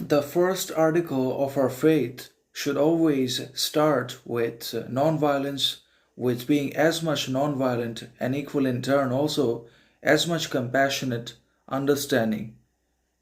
The first article of our faith should always start with non-violence, with being as much non-violent and equal in turn also as much compassionate, understanding,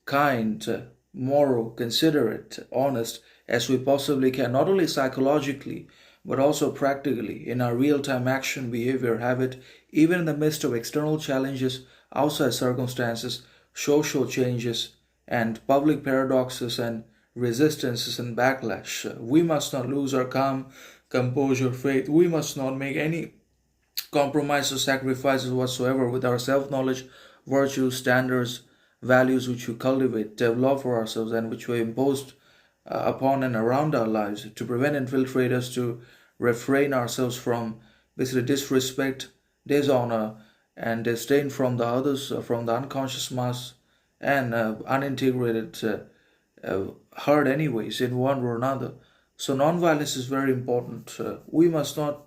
kind, moral, considerate, honest as we possibly can, not only psychologically but also practically in our real time action, behavior, habit, even in the midst of external challenges, outside circumstances, social changes, and public paradoxes and resistances and backlash. We must not lose our calm, composure, faith. We must not make any compromise or sacrifices whatsoever with our self knowledge, virtues, standards, values which we cultivate, develop for ourselves, and which we imposed upon and around our lives to prevent infiltrators, to refrain ourselves from basically disrespect, dishonor, and disdain from the others, from the unconscious mass, and unintegrated herd, anyways, in one or another. So, non-violence is very important. We must not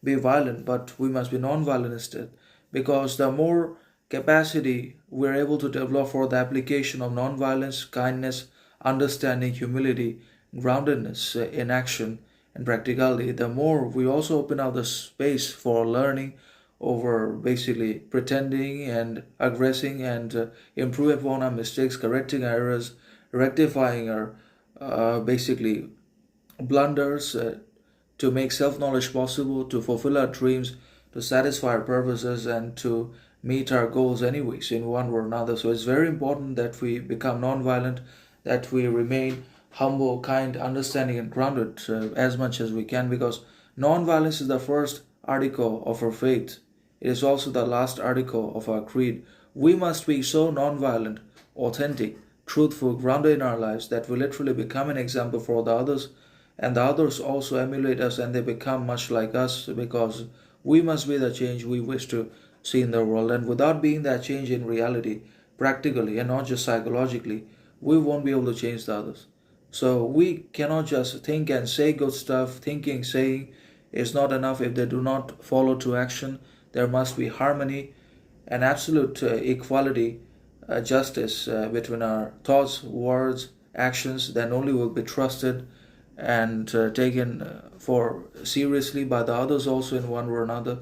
be violent, but we must be non-violent instead, because the more capacity we're able to develop for the application of non-violence, kindness, understanding, humility, groundedness in action and practicality, the more we also open up the space for learning over basically pretending and aggressing and improve upon our mistakes, correcting our errors, rectifying our basically blunders, to make self knowledge possible, to fulfill our dreams, to satisfy our purposes, and to meet our goals, anyways, in one or another. So it's very important that we become non violent, that we remain humble, kind, understanding, and grounded as much as we can, because non violence is the first article of our faith. It is also the last article of our creed. We must be so non violent, authentic, truthful, grounded in our lives that we literally become an example for the others, and the others also emulate us and they become much like us, because we must be the change we wish to see in the world. And without being that change in reality, practically and not just psychologically, we won't be able to change the others. So we cannot just think and say good stuff. Thinking, saying is not enough if they do not follow to action. There must be harmony and absolute equality, justice between our thoughts, words, actions. Then only will be trusted and taken for seriously by the others also in one or another.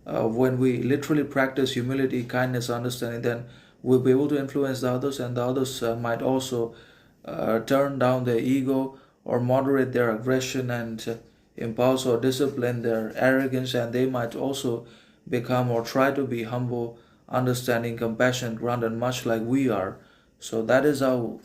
When we literally practice humility, kindness, understanding, then we'll be able to influence the others, and the others might also turn down their ego or moderate their aggression and impulse or discipline their arrogance, and they might also become or try to be humble, understanding, compassionate, grounded, much like we are. So that is how